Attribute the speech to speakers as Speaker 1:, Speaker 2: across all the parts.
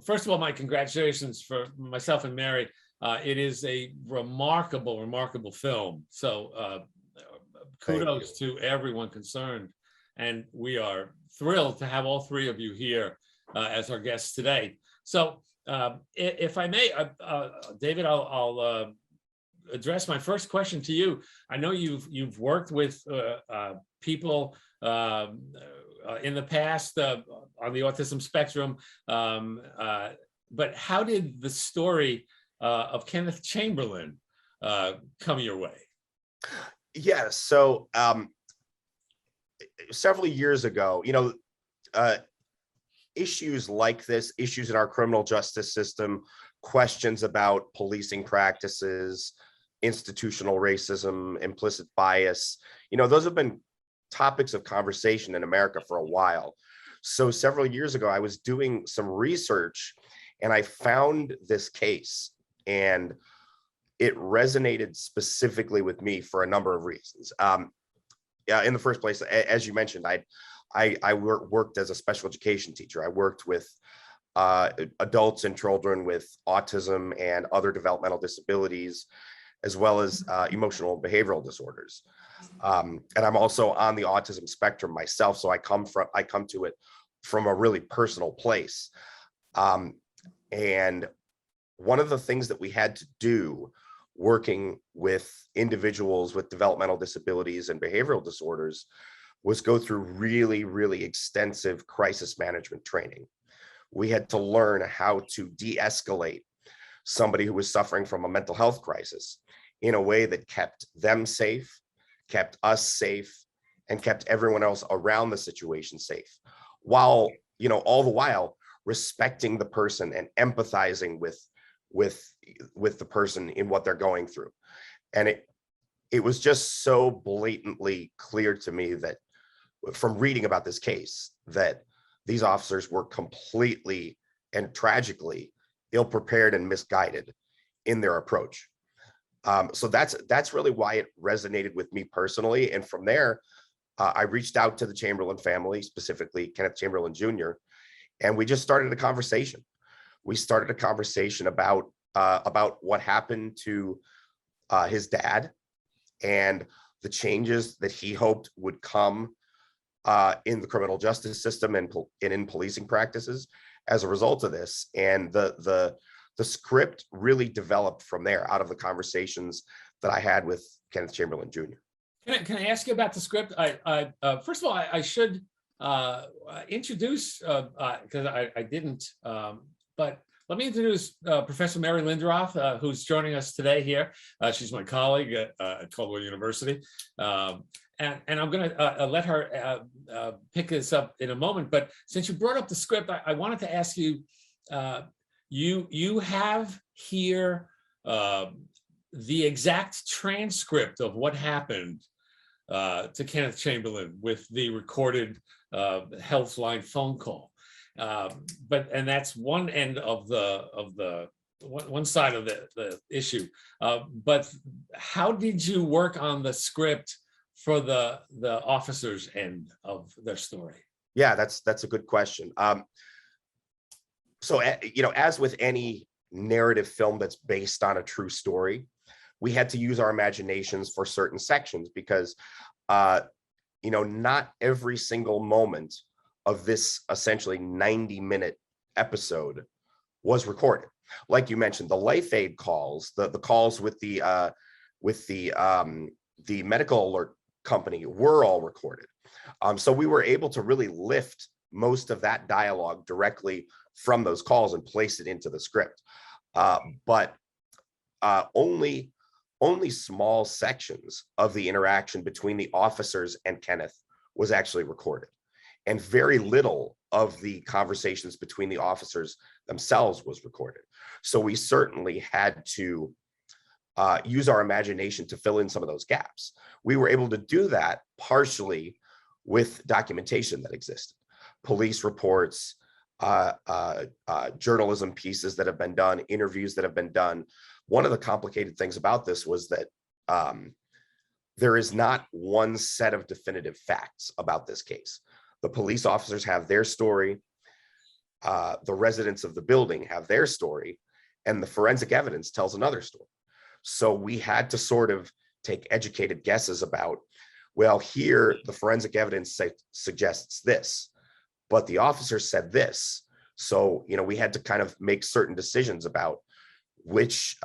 Speaker 1: first of all, my congratulations for myself and Mary. It is a remarkable, remarkable film. So kudos to everyone concerned. And we are thrilled to have all three of you here as our guests today. So if I may, David, I'll address my first question to you. I know you've worked with people in the past on the autism spectrum, but how did the story of Kenneth Chamberlin come your way?
Speaker 2: Yeah, so several years ago, issues like this, issues in our criminal justice system, questions about policing practices, institutional racism, implicit bias, those have been topics of conversation in America for a while. So several years ago, I was doing some research and I found this case, and it resonated specifically with me for a number of reasons. In the first place, as you mentioned, I worked as a special education teacher. I worked with adults and children with autism and other developmental disabilities, as well as emotional and behavioral disorders. And I'm also on the autism spectrum myself, so I come to it from a really personal place. And one of the things that we had to do working with individuals with developmental disabilities and behavioral disorders was go through really, really extensive crisis management training. We had to learn how to de-escalate somebody who was suffering from a mental health crisis in a way that kept them safe, kept us safe, and kept everyone else around the situation safe, while, all the while respecting the person and empathizing with the person in what they're going through. And it was just so blatantly clear to me that from reading about this case, that these officers were completely and tragically ill-prepared and misguided in their approach. So that's really why it resonated with me personally. And from there, I reached out to the Chamberlin family, specifically Kenneth Chamberlin Jr., and we just started a conversation. We started a conversation about what happened to his dad and the changes that he hoped would come in the criminal justice system and in policing practices as a result of this. And the script really developed from there, out of the conversations that I had with Kenneth Chamberlin Jr.
Speaker 1: Can I ask you about the script? First of all, I should introduce, because I didn't, but let me introduce Professor Mary Lindroth, who's joining us today here. She's my colleague at Caldwell University. And I'm going to let her pick this up in a moment. But since you brought up the script, I wanted to ask you, you have here the exact transcript of what happened to Kenneth Chamberlin with the recorded Healthline phone call. And that's one end of the one side of the issue. But how did you work on the script for the officers' end of their story?
Speaker 2: Yeah, that's a good question. So, as with any narrative film that's based on a true story, we had to use our imaginations for certain sections because, not every single moment of this essentially 90-minute episode was recorded. Like you mentioned, the Life Aid calls, the calls with the medical alert company were all recorded. So we were able to really lift most of that dialogue directly from those calls and place it into the script. But only small sections of the interaction between the officers and Kenneth was actually recorded. And very little of the conversations between the officers themselves was recorded. So we certainly had to use our imagination to fill in some of those gaps. We were able to do that partially with documentation that existed, police reports, journalism pieces that have been done, interviews that have been done. One of the complicated things about this was that there is not one set of definitive facts about this case. The police officers have their story. the residents of the building have their story, and the forensic evidence tells another story. So we had to sort of take educated guesses about, well, here the forensic evidence suggests this, but the officer said this. So, you know, we had to kind of make certain decisions about which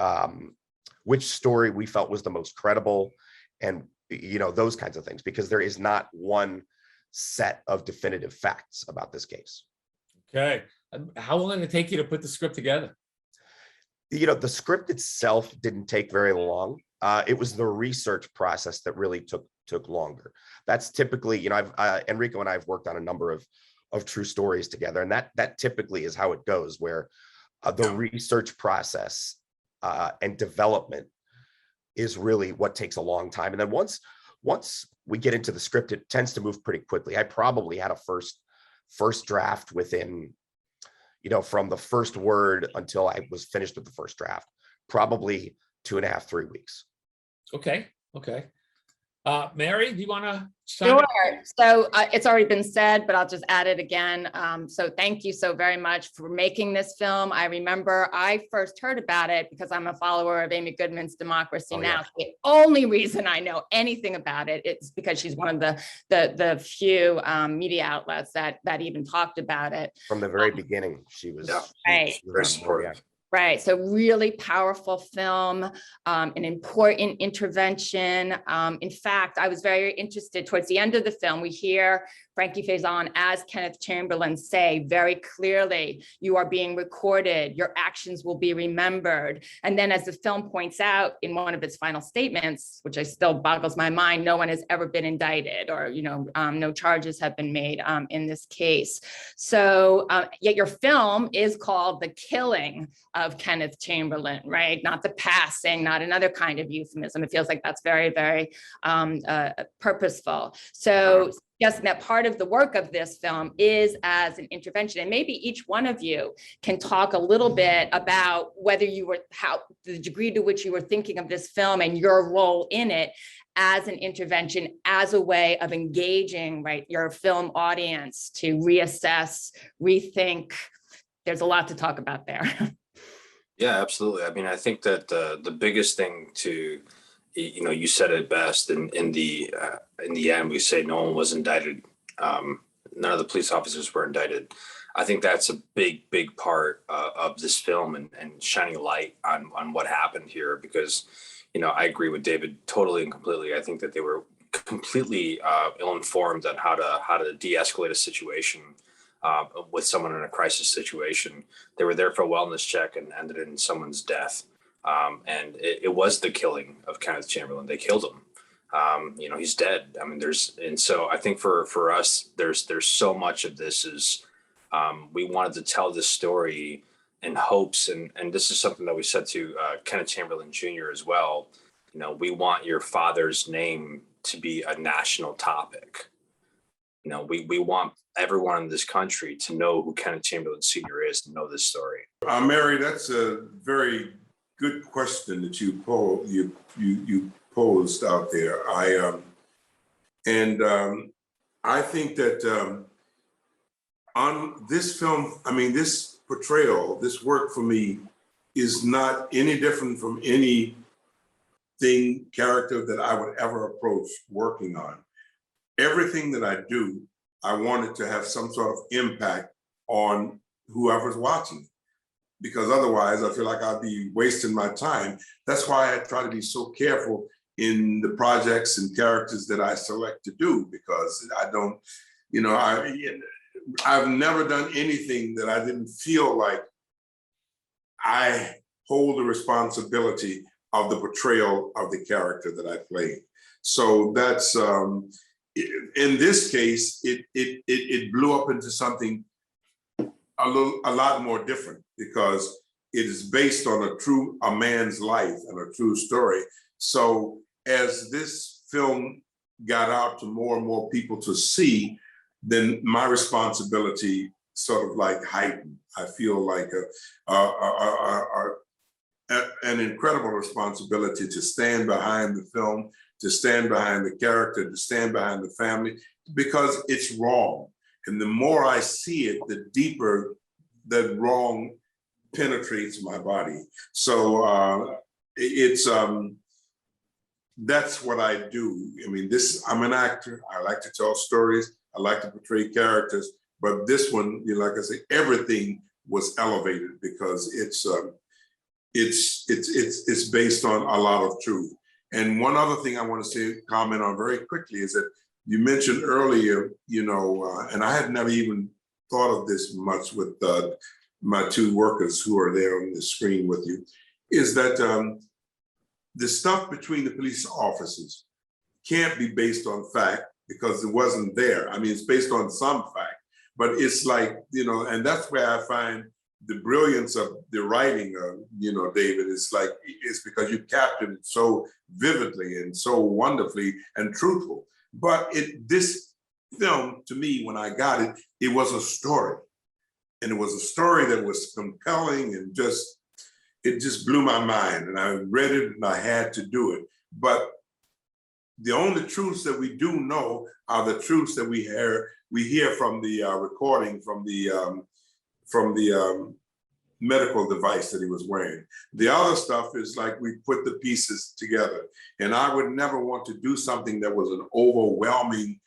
Speaker 2: story we felt was the most credible, and, you know, those kinds of things, because there is not one set of definitive facts about this case.
Speaker 1: Okay. How long did it take you to put the script together?
Speaker 2: You know, the script itself didn't take very long. It was the research process that really took longer. That's typically, you know, Enrico and I have worked on a number of true stories together, and that typically is how it goes, where the research process and development is really what takes a long time. And then once we get into the script, it tends to move pretty quickly. I probably had a first draft within, you know, from the first word until I was finished with the first draft, probably 2.5, 3 weeks.
Speaker 1: Okay. Okay. Mary, do you want to?
Speaker 3: Sure. So it's already been said, but I'll just add it again. So thank you so very much for making this film. I remember I first heard about it because I'm a follower of Amy Goodman's Democracy Now! Yeah. The only reason I know anything about it is because she's one of the few media outlets that even talked about it.
Speaker 2: From the very beginning, she was
Speaker 3: right.
Speaker 2: Very supportive.
Speaker 3: Right. So really powerful film, an important intervention. In fact, I was very interested towards the end of the film. We hear Frankie Faison as Kenneth Chamberlin say very clearly, you are being recorded, your actions will be remembered. And then as the film points out in one of its final statements, which I still boggles my mind, no one has ever been indicted, or, you know, no charges have been made in this case. So yet your film is called The Killing of Kenneth Chamberlin, right? Not the passing, not another kind of euphemism. It feels like that's very, very purposeful. So suggesting that part of the work of this film is as an intervention, and maybe each one of you can talk a little bit about whether you were, the degree to which you were thinking of this film and your role in it as an intervention, as a way of engaging, right, your film audience to reassess, rethink. There's a lot to talk about there.
Speaker 4: Yeah, absolutely. I mean, I think that the biggest thing to, you know, you said it best. In the end, we say no one was indicted. None of the police officers were indicted. I think that's a big part of this film, and shining a light on what happened here. Because, you know, I agree with David totally and completely. I think that they were completely ill-informed on how to de-escalate a situation with someone in a crisis situation. They were there for a wellness check and ended in someone's death. And it was the killing of Kenneth Chamberlin. They killed him. You know, he's dead. I mean, and so I think for us, there's so much of this is we wanted to tell this story in hopes, and this is something that we said to Kenneth Chamberlin Jr. as well. You know, we want your father's name to be a national topic. You know, we want everyone in this country to know who Kenneth Chamberlin Sr. is, to know this story.
Speaker 5: Mary, that's a very good question that you posed out there. I think that on this film, I mean, this portrayal, this work for me is not any different from any character that I would ever approach working on. Everything that I do, I want it to have some sort of impact on whoever's watching, because otherwise I feel like I'd be wasting my time. That's why I try to be so careful in the projects and characters that I select to do, because I don't, you know, I've never done anything that I didn't feel like I hold the responsibility of the portrayal of the character that I played. So that's, in this case, it blew up into something a lot more different, because it is based on a man's life and a true story. So as this film got out to more and more people to see, then my responsibility sort of like heightened. I feel like an incredible responsibility to stand behind the film, to stand behind the character, to stand behind the family, because it's wrong. And the more I see it, the deeper that wrong penetrates my body. So it's that's what I do. I mean, I'm an actor. I like to tell stories. I like to portray characters. But this one, you know, like I say, everything was elevated because it's based on a lot of truth. And one other thing I want to say, comment on very quickly is that you mentioned earlier, you know, and I had never even thought of this much with my two workers who are there on the screen with you, is that the stuff between the police officers can't be based on fact because it wasn't there. I mean, it's based on some fact, but it's like, you know, and that's where I find the brilliance of the writing of, you know, David, is like, it's because you captured it so vividly and so wonderfully and truthful. But this film, to me, when I got it, it was a story. And it was a story that was compelling and it just blew my mind. And I read it and I had to do it. But the only truths that we do know are the truths that we hear from the recording from the medical device that he was wearing. The other stuff is like we put the pieces together. And I would never want to do something that was an overwhelming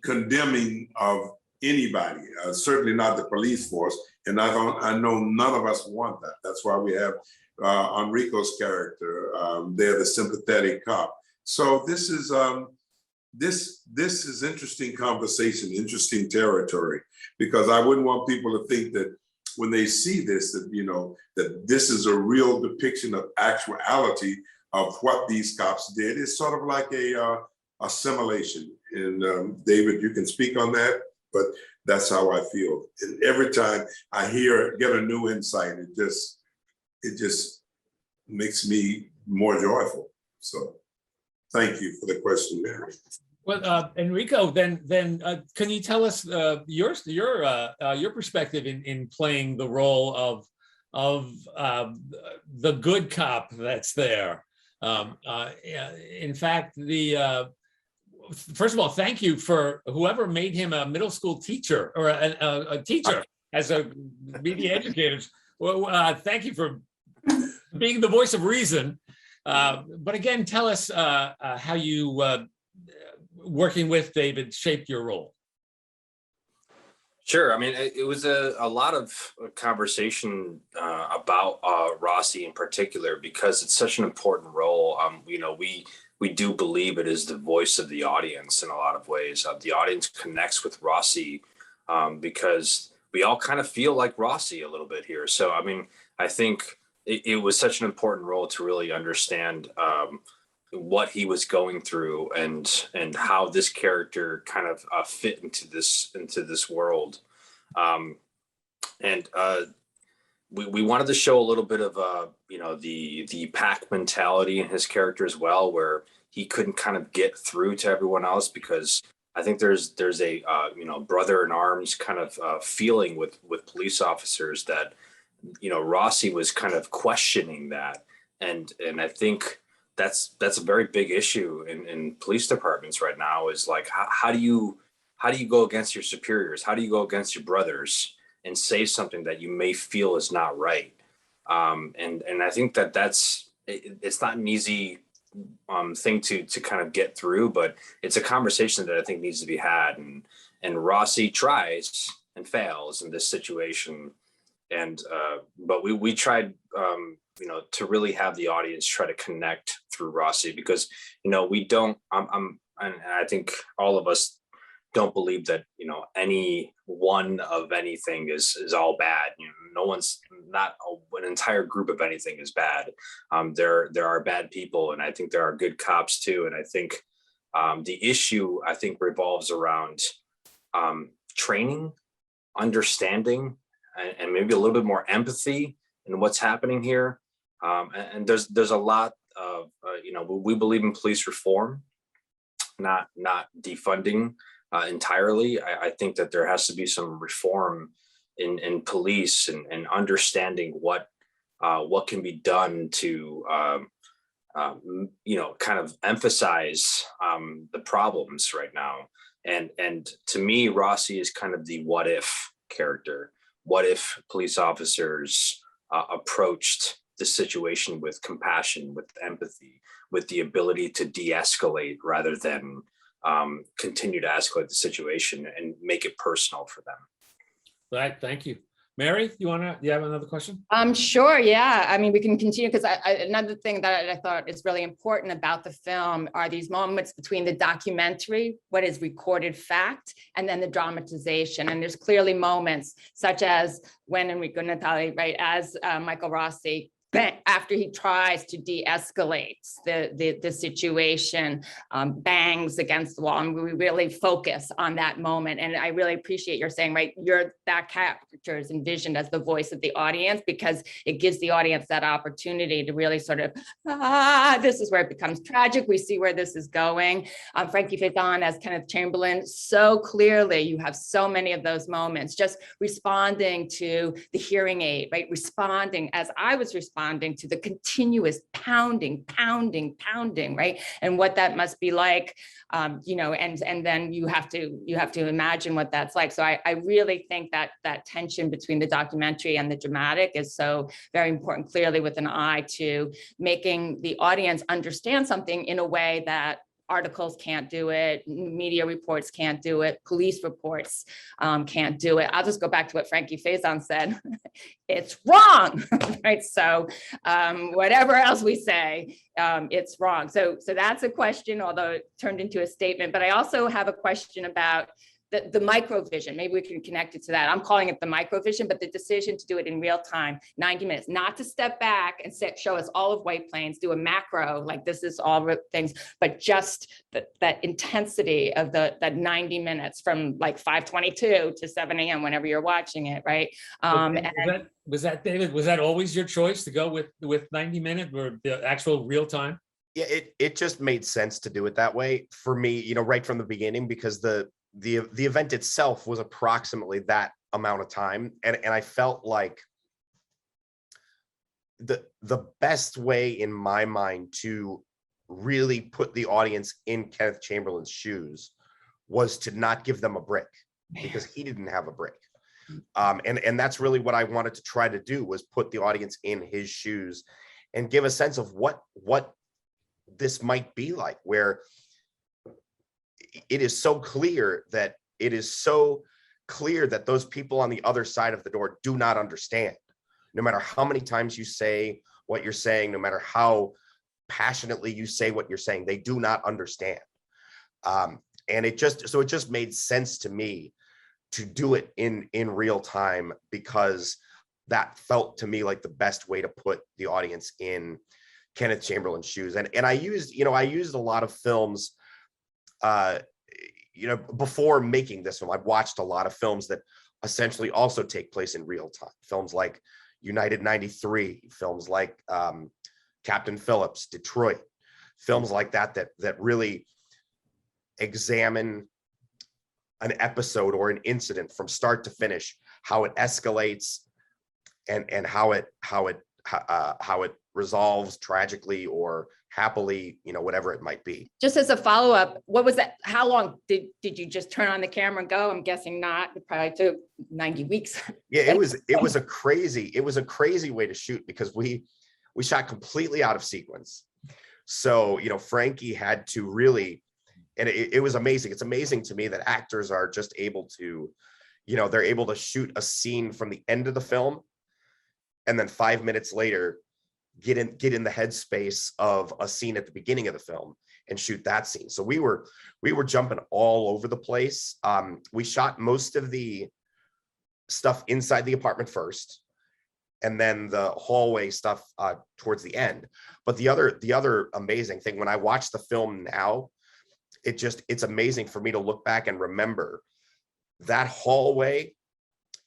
Speaker 5: condemning of anybody, certainly not the police force. And I know none of us want that. That's why we have Enrico's character. They're the sympathetic cop. So this is interesting conversation, interesting territory, because I wouldn't want people to think that when they see this, that, you know, that this is a real depiction of actuality of what these cops did. It's sort of like a assimilation. And David, you can speak on that, but that's how I feel. And every time I get a new insight, it just makes me more joyful. So thank you for the question, Mary.
Speaker 1: Well, Enrico, then can you tell us your perspective in playing the role of the good cop that's there? In fact, first of all, thank you for whoever made him a middle school teacher or a teacher as a media educator. Well, thank you for being the voice of reason. But again, tell us how you, working with David, shaped your role.
Speaker 4: Sure. I mean, it was a lot of conversation about Rossi in particular, because it's such an important role. You know, we do believe it is the voice of the audience in a lot of ways. The audience connects with Rossi because we all kind of feel like Rossi a little bit here. So, I mean, I think it was such an important role to really understand what he was going through and how this character kind of fit into this world. We wanted to show a little bit of you know, the pack mentality in his character as well, where he couldn't kind of get through to everyone else, because I think there's a you know, brother in arms kind of feeling with police officers that, you know, Rossi was kind of questioning that, and I think that's a very big issue in police departments right now, is like, how do you go against your superiors? How do you go against your brothers and say something that you may feel is not right? And I think it's not an easy thing to kind of get through, but it's a conversation that I think needs to be had. And Rossi tries and fails in this situation. And but we tried you know, to really have the audience try to connect through Rossi, because, you know, we don't, and I think all of us don't believe that, you know, any one of anything is all bad. You know, not an entire group of anything is bad. There are bad people, and I think there are good cops too. And I think the issue, I think, revolves around training, understanding, and maybe a little bit more empathy in what's happening here. And there's a lot of, you know, we believe in police reform, not defunding entirely. I think that there has to be some reform in police and understanding what can be done to, you know, kind of emphasize the problems right now. And to me, Rossi is kind of the what if character? What if police officers approached the situation with compassion, with empathy, with the ability to de-escalate rather than continue to escalate the situation and make it personal for them?
Speaker 1: Right, thank you. Mary, you have another question?
Speaker 3: Sure, yeah. I mean, we can continue because another thing that I thought is really important about the film are these moments between the documentary, what is recorded fact, and then the dramatization. And there's clearly moments such as when Enrico Natale, right, as Michael Rossi, after he tries to de-escalate the situation, bangs against the wall, and we really focus on that moment. And I really appreciate your saying, right, that character is envisioned as the voice of the audience, because it gives the audience that opportunity to really sort of, this is where it becomes tragic. We see where this is going. Frankie Faison as Kenneth Chamberlain, so clearly you have so many of those moments, just responding to the hearing aid, right? Responding as I was responding to the continuous pounding, right? And what that must be like, you know, and then you have to imagine what that's like. So I really think that that tension between the documentary and the dramatic is so very important, clearly with an eye to making the audience understand something in a way that articles can't do it, media reports can't do it, police reports can't do it. I'll just go back to what Frankie Faison said. It's wrong, right? So whatever else we say, it's wrong. So that's a question, although it turned into a statement. But I also have a question about the microvision. Maybe we can connect it to that. I'm calling it the microvision, but the decision to do it in real time, 90 minutes, not to step back and show us all of White Plains, do a macro, like this is all things, but just that intensity of that 90 minutes from like 5:22 to 7 a.m. whenever you're watching it, right?
Speaker 1: Was that David? Was that always your choice to go with 90 minute or the actual real time?
Speaker 2: Yeah, it just made sense to do it that way for me, you know, right from the beginning, because the event itself was approximately that amount of time, and I felt like the best way in my mind to really put the audience in Kenneth Chamberlain's shoes was to not give them a break, because he didn't have a break. And that's really what I wanted to try to do, was put the audience in his shoes and give a sense of what this might be like, where it is so clear that those people on the other side of the door do not understand. No matter how many times you say what you're saying, no matter how passionately you say what you're saying, they do not understand. And it just made sense to me to do it in real time, because that felt to me like the best way to put the audience in Kenneth Chamberlain's shoes. And I used a lot of films, you know, before making this film. I've watched a lot of films that essentially also take place in real time. Films like United 93, films like Captain Phillips, Detroit, films like that really examine an episode or an incident from start to finish, how it escalates and how it resolves tragically or happily, you know, whatever it might be.
Speaker 3: Just as a follow-up, what was that? How long did you just turn on the camera and go? I'm guessing not. It probably took 90 weeks.
Speaker 2: Yeah, it was a crazy way to shoot, because we shot completely out of sequence. So, you know, Frankie had to really, and it was amazing. It's amazing to me that actors are just able to, you know, they're able to shoot a scene from the end of the film, and then 5 minutes later get in the headspace of a scene at the beginning of the film and shoot that scene. So we were jumping all over the place. We shot most of the stuff inside the apartment first, and then the hallway stuff towards the end. But the other amazing thing, when I watch the film now, it's amazing for me to look back and remember that hallway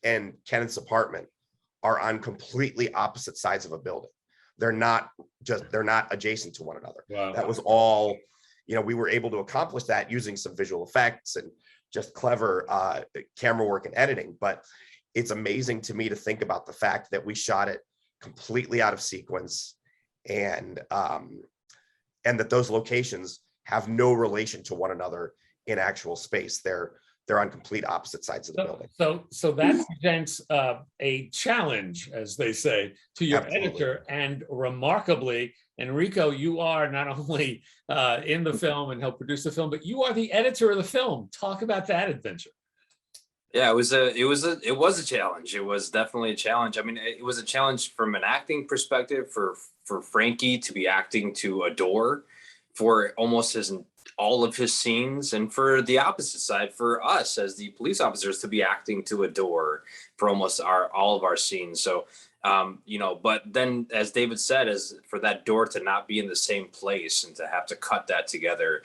Speaker 2: and Kenneth's apartment are on completely opposite sides of a building. They're not adjacent to one another.
Speaker 1: Wow.
Speaker 2: That was all, you know, we were able to accomplish that using some visual effects and just clever camera work and editing. But it's amazing to me to think about the fact that we shot it completely out of sequence, and that those locations have no relation to one another in actual space. They're they're on complete opposite sides of the building.
Speaker 1: So that presents a challenge, as they say, to your
Speaker 2: Absolutely.
Speaker 1: editor. And remarkably, Enrico, you are not only in the film and help produce the film, but you are the editor of the film. Talk about that adventure.
Speaker 4: Yeah, it was a challenge. It was definitely a challenge. I mean, it was a challenge from an acting perspective for Frankie to be acting to adore for almost all of his scenes, and for the opposite side, for us as the police officers to be acting to adore for almost all of our scenes. So, but then, as David said, as for that door to not be in the same place and to have to cut that together,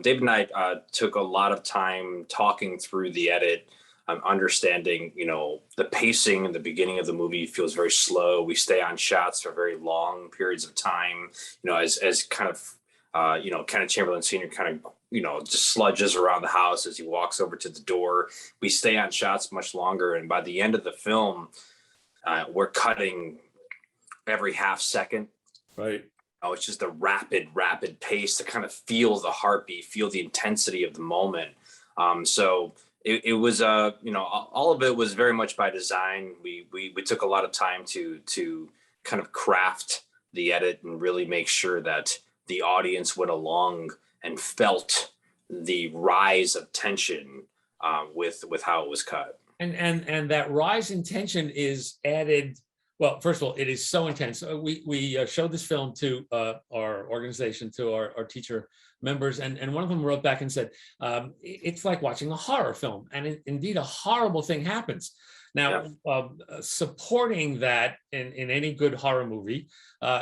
Speaker 4: David and I took a lot of time talking through the edit. Understanding, the pacing in the beginning of the movie feels very slow. We stay on shots for very long periods of time, as kind of, Kenneth Chamberlain Sr. kind of, just sludges around the house as he walks over to the door. We stay on shots much longer. And by the end of the film, we're cutting every half second.
Speaker 1: Right.
Speaker 4: Oh, it's just a rapid pace to kind of feel the heartbeat, feel the intensity of the moment. So it was, all of it was very much by design. We took a lot of time to kind of craft the edit and really make sure that the audience went along and felt the rise of tension with how it was cut.
Speaker 1: And that rise in tension is added. Well, first of all, it is so intense. We showed this film to our organization, to our teacher members, and one of them wrote back and said, it's like watching a horror film. And indeed, a horrible thing happens. Now, supporting that in any good horror movie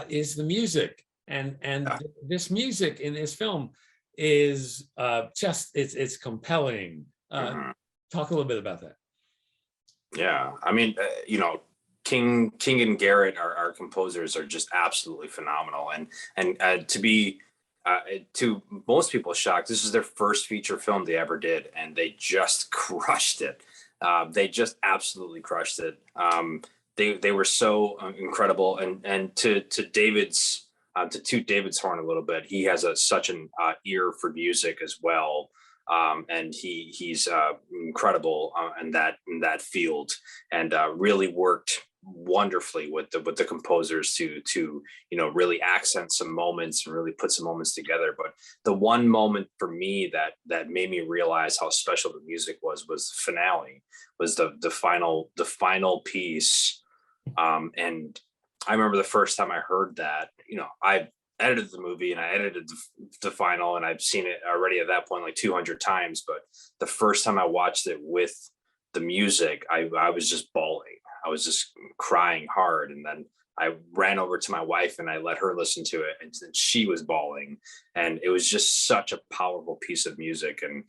Speaker 1: is the music. And this music in this film is it's compelling. Talk a little bit about that.
Speaker 4: Yeah, I mean, King and Garrett, our composers, are just absolutely phenomenal, and to be to most people's shock, this is their first feature film they ever did, and they just crushed it. They just absolutely crushed it. They were so incredible, and to David's to toot David's horn a little bit, he has such an ear for music as well. And he's incredible in that field, and really worked wonderfully with the composers to really accent some moments and really put some moments together. But the one moment for me that made me realize how special the music was the finale, was the final piece. And I remember the first time I heard that, I edited the movie and I edited the final, and I've seen it already at that point like 200 times. But the first time I watched it with the music, I was just bawling. I was just crying hard. And then I ran over to my wife and I let her listen to it, and she was bawling. And it was just such a powerful piece of music. And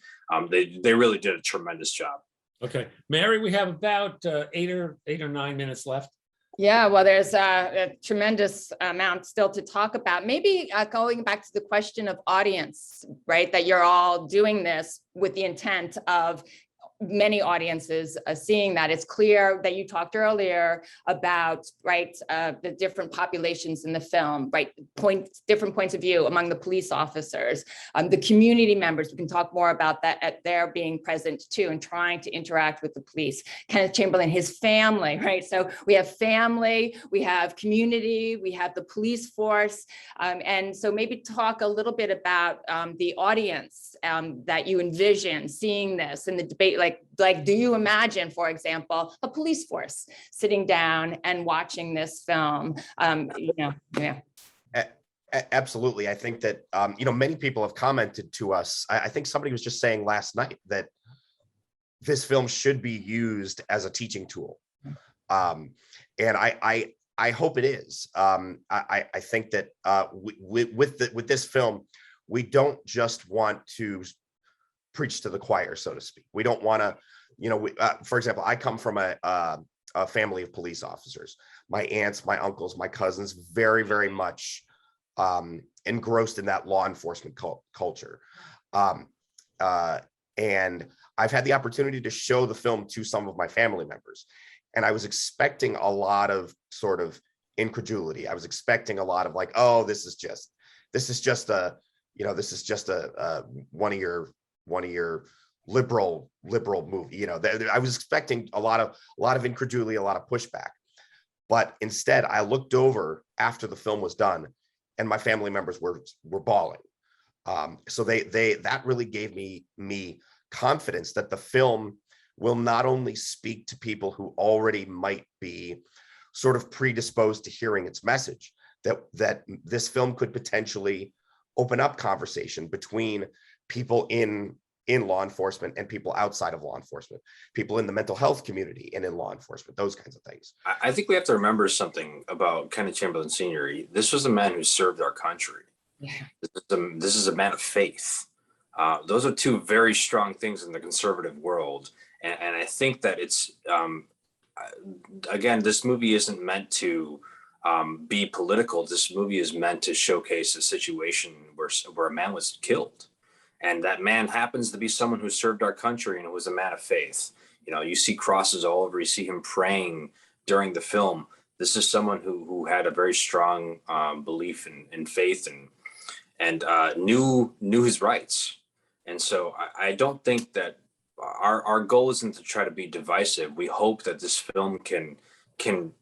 Speaker 4: they really did a tremendous job.
Speaker 1: Okay, Mary, we have about 8 or 9 minutes left.
Speaker 3: Yeah, well, there's a tremendous amount still to talk about. Maybe going back to the question of audience, right? That you're all doing this with the intent of many audiences seeing that. It's clear that you talked earlier about, right, the different populations in the film, right, different points of view among the police officers, the community members. We can talk more about that at their being present too, and trying to interact with the police. Kenneth Chamberlain, his family, right? So we have family, we have community, we have the police force. And so maybe talk a little bit about the audience that you envision seeing this in the debate. Like, do you imagine, for example, a police force sitting down and watching this film?
Speaker 2: Absolutely. I think that, many people have commented to us. I think somebody was just saying last night that this film should be used as a teaching tool. And I hope it is. I think that with this film, we don't just want to preach to the choir, so to speak. We don't want to, for example, I come from a family of police officers. My aunts, my uncles, my cousins, very, very much engrossed in that law enforcement culture. And I've had the opportunity to show the film to some of my family members. And I was expecting a lot of sort of incredulity. I was expecting a lot of like, oh, this is just a one of your liberal movie. You know, I was expecting a lot of incredulity, a lot of pushback, but instead I looked over after the film was done, and my family members were bawling. So that really gave me confidence that the film will not only speak to people who already might be sort of predisposed to hearing its message, that this film could potentially open up conversation between people in law enforcement and people outside of law enforcement, people in the mental health community and in law enforcement, those kinds of things.
Speaker 4: I think we have to remember something about Kenneth Chamberlain Sr. This was a man who served our country.
Speaker 3: Yeah.
Speaker 4: This is a man of faith. Those are two very strong things in the conservative world. And I think that it's, again, this movie isn't meant to be political. This movie is meant to showcase a situation where a man was killed. And that man happens to be someone who served our country and who was a man of faith. You know, you see crosses all over, you see him praying during the film. This is someone who had a very strong belief in faith and knew his rights. And so I don't think that our goal isn't to try to be divisive. We hope that this film can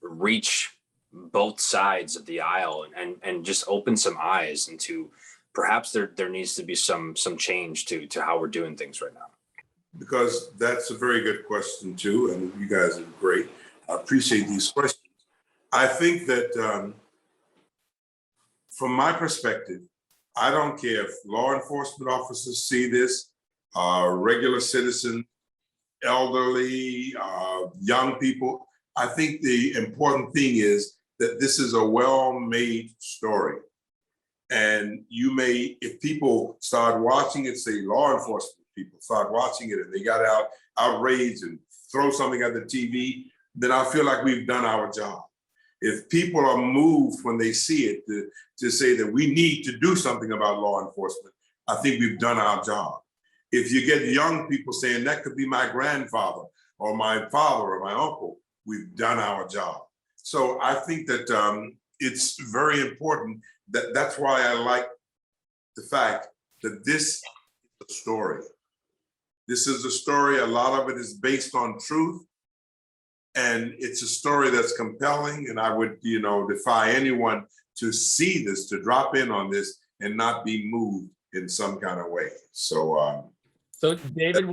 Speaker 4: reach both sides of the aisle and just open some eyes into perhaps there needs to be some change to how we're doing things right now.
Speaker 5: Because that's a very good question too, and you guys are great. I appreciate these questions. I think that from my perspective, I don't care if law enforcement officers see this, regular citizens, elderly, young people. I think the important thing is that this is a well-made story. And you may, if people start watching it, say law enforcement people start watching it and they got outraged and throw something at the TV, then I feel like we've done our job. If people are moved when they see it to say that we need to do something about law enforcement, I think we've done our job. If you get young people saying that could be my grandfather or my father or my uncle, we've done our job. So I think that it's very important. That's why I like the fact that this is a story. This is a story, a lot of it is based on truth. And it's a story that's compelling. And I would, defy anyone to see this, to drop in on this and not be moved in some kind of way. So
Speaker 1: David,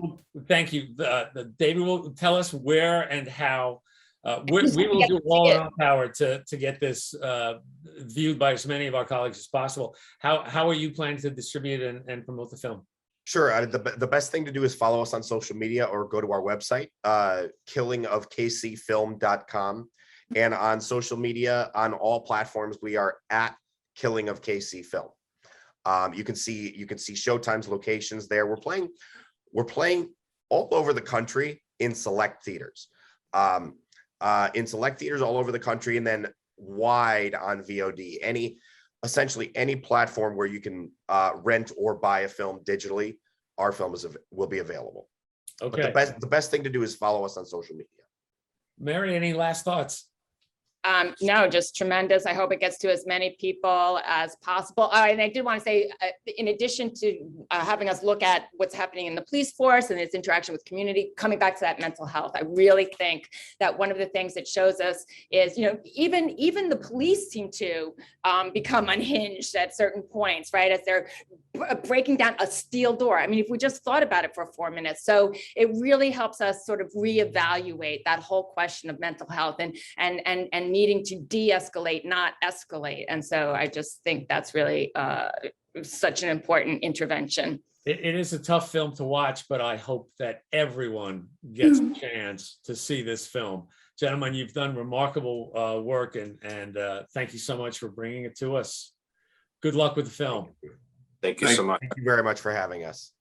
Speaker 1: thank you. David will tell us where and how. We will do all in our power to get this viewed by as many of our colleagues as possible. How are you planning to distribute and promote the film?
Speaker 2: Sure. The best thing to do is follow us on social media or go to our website, killingofkcfilm.com. And on social media, on all platforms, we are at Killing of KC Film. You can see Showtime's locations there. We're playing all over the country in select theaters. In select theaters all over the country, and then wide on VOD. Essentially any platform where you can rent or buy a film digitally, our film will be available.
Speaker 1: Okay.
Speaker 2: But the best thing to do is follow us on social media.
Speaker 1: Mary, any last thoughts?
Speaker 3: No, just tremendous. I hope it gets to as many people as possible. And I did want to say, in addition to having us look at what's happening in the police force and its interaction with community, coming back to that mental health, I really think that one of the things it shows us is, even the police seem to become unhinged at certain points, right? As they're breaking down a steel door. I mean, if we just thought about it for 4 minutes. So it really helps us sort of reevaluate that whole question of mental health and needing to de-escalate, not escalate. And so I just think that's really such an important intervention.
Speaker 1: It is a tough film to watch, but I hope that everyone gets a chance to see this film. Gentlemen, you've done remarkable work, and thank you so much for bringing it to us. Good luck with the film.
Speaker 4: Thank you so much.
Speaker 2: Thank you very much for having us.